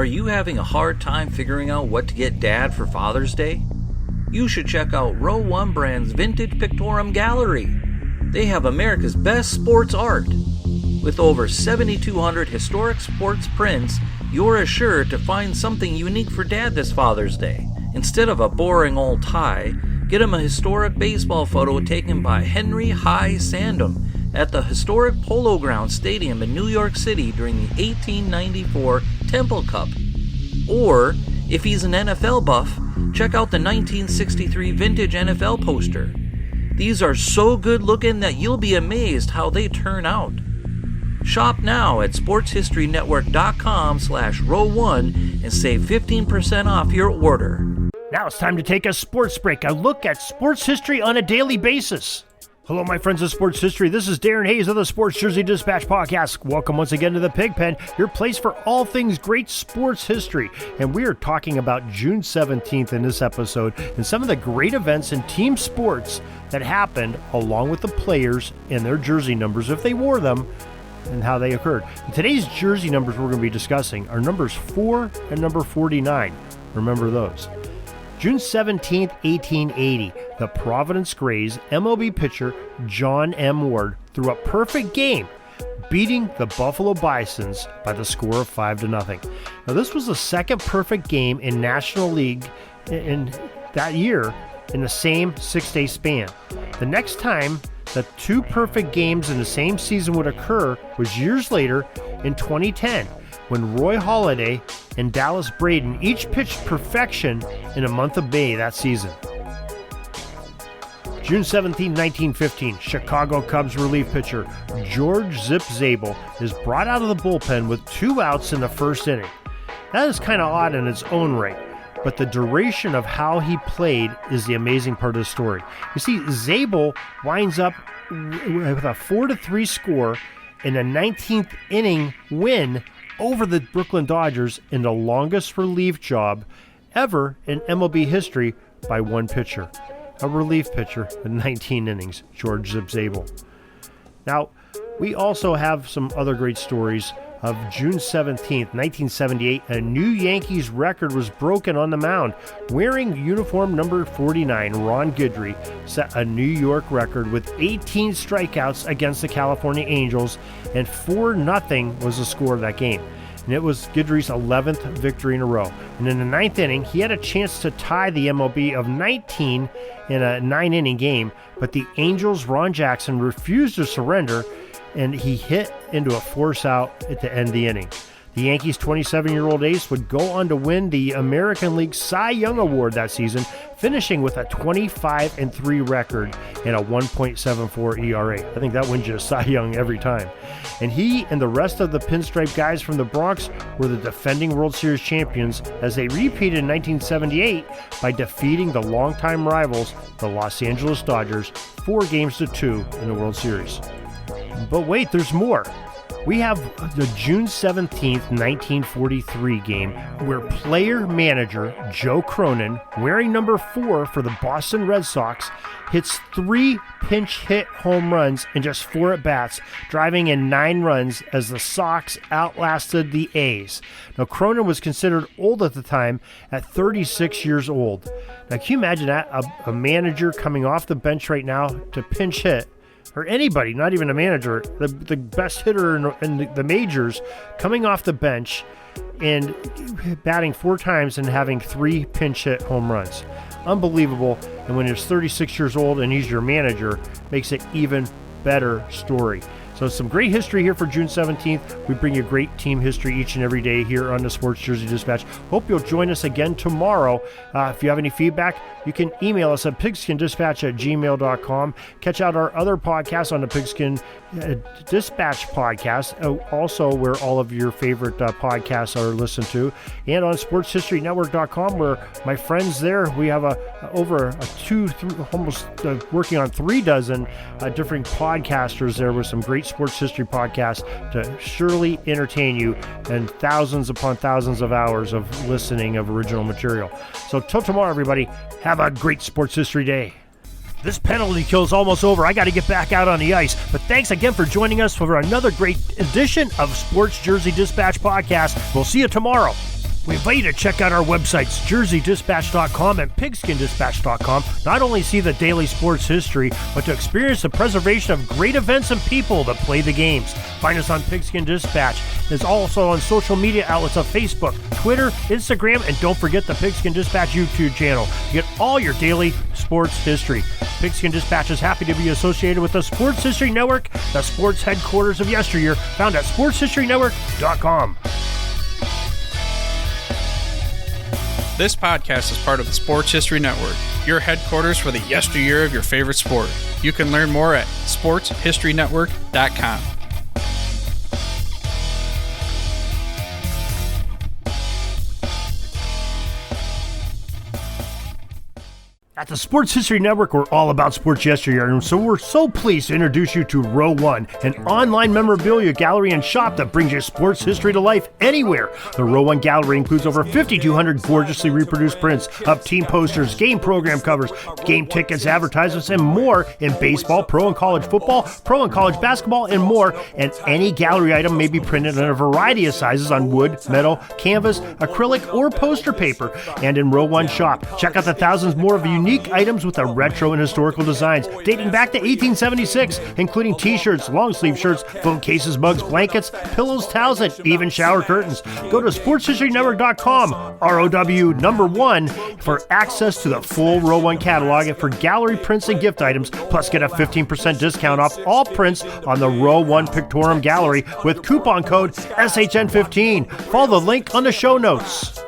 Are you having a hard time figuring out what to get Dad for Father's Day? You should check out Row 1 Brand's Vintage Pictorum Gallery. They have America's best sports art. With over 7,200 historic sports prints, you're assured to find something unique for Dad this Father's Day. Instead of a boring old tie, get him a historic baseball photo taken by Henry High Sandom at the historic Polo Grounds Stadium in New York City during the 1894 Temple Cup. Or, if he's an NFL buff, check out the 1963 vintage NFL poster. These are so good looking that you'll be amazed how they turn out. Shop now at sportshistorynetwork.com/row1 and save 15% off your order. Now it's time to take a sports break, a look at sports history on a daily basis. Hello, my friends of sports history. This is Darren Hayes of the Sports Jersey Dispatch Podcast. Welcome once again to the Pigpen, your place for all things great sports history. And we are talking about June 17th in this episode and some of the great events in team sports that happened along with the players and their jersey numbers if they wore them and how they occurred. And today's jersey numbers we're going to be discussing are numbers 4 and number 49. Remember those. June 17, 1880, the Providence Grays MLB pitcher John M. Ward threw a perfect game, beating the Buffalo Bisons by the score of 5-0. Now, this was the second perfect game in National League in that year in the same 6-day span. The next time that two perfect games in the same season would occur was years later in 2010, when Roy Halladay and Dallas Braden each pitched perfection in the month of May that season. June 17, 1915, Chicago Cubs relief pitcher George Zip Zabel is brought out of the bullpen with 2 outs in the first inning. That is kind of odd in its own right, but the duration of how he played is the amazing part of the story. You see, Zabel winds up with a 4-3 score in a 19th inning win over the Brooklyn Dodgers in the longest relief job ever in MLB history by one pitcher. A relief pitcher in 19 innings, George Zip Zabel. Now, we also have some other great stories. Of June 17th, 1978, a new Yankees record was broken on the mound. Wearing uniform number 49, Ron Guidry set a New York record with 18 strikeouts against the California Angels, and 4-0 was the score of that game. And it was Guidry's 11th victory in a row. And in the 9th inning, he had a chance to tie the MLB of 19 in a 9-inning game, but the Angels' Ron Jackson refused to surrender, and he hit into a force out to end the inning. The Yankees' 27-year-old ace would go on to win the American League Cy Young Award that season, finishing with a 25-3 record and a 1.74 ERA. I think that wins you a Cy Young every time. And he and the rest of the pinstripe guys from the Bronx were the defending World Series champions as they repeated in 1978 by defeating the longtime rivals, the Los Angeles Dodgers, 4-2 in the World Series. But wait, there's more. We have the June 17th, 1943 game where player-manager Joe Cronin, wearing number 4 for the Boston Red Sox, hits 3 pinch-hit home runs in just 4 at-bats, driving in 9 runs as the Sox outlasted the A's. Now, Cronin was considered old at the time at 36 years old. Now, can you imagine that? A manager coming off the bench right now to pinch hit, or anybody, not even a manager, the best hitter in the majors, coming off the bench and batting 4 times and having 3 pinch hit home runs. Unbelievable. And when he's 36 years old and he's your manager, makes it even better story. So some great history here for June 17th. We bring you great team history each and every day here on the Sports Jersey Dispatch. Hope you'll join us again tomorrow. If you have any feedback, you can email us at pigskindispatch@gmail.com. Catch out our other podcasts on the Pigskin Dispatch podcast, also where all of your favorite podcasts are listened to, and on sportshistorynetwork.com, where my friends there, we have working on 3 dozen different podcasters there with some great sports history podcasts to surely entertain you and thousands upon thousands of hours of listening of original material. So till tomorrow, everybody, have a great sports history day. This penalty kill is almost over. I got to get back out on the ice. But thanks again for joining us for another great edition of Sports Jersey Dispatch Podcast. We'll see you tomorrow. We invite you to check out our websites, jerseydispatch.com and pigskindispatch.com. Not only see the daily sports history, but to experience the preservation of great events and people that play the games. Find us on Pigskin Dispatch. It's also on social media outlets of Facebook, Twitter, Instagram, and don't forget the Pigskin Dispatch YouTube channel. You get all your daily sports history. Pigskin Dispatch is happy to be associated with the Sports History Network, the sports headquarters of yesteryear, found at sportshistorynetwork.com. This podcast is part of the Sports History Network, your headquarters for the yesteryear of your favorite sport. You can learn more at sportshistorynetwork.com. At the Sports History Network, we're all about sports yesteryear, and so we're so pleased to introduce you to Row One, an online memorabilia gallery and shop that brings your sports history to life anywhere. The Row One gallery includes over 5,200 gorgeously reproduced prints of team posters, game program covers, game tickets, advertisements, and more in baseball, pro and college football, pro and college basketball, and more. And any gallery item may be printed in a variety of sizes on wood, metal, canvas, acrylic, or poster paper. And in Row One shop, check out the thousands more of unique items with the retro and historical designs dating back to 1876, including t-shirts, long sleeve shirts, phone cases, mugs, blankets, pillows, towels, and even shower curtains. Go to sportshistorynetwork.com, ROW1, for access to the full Row One catalog and for gallery prints and gift items, plus get a 15% discount off all prints on the Row One Pictorum Gallery with coupon code SHN15. Follow the link on the show notes.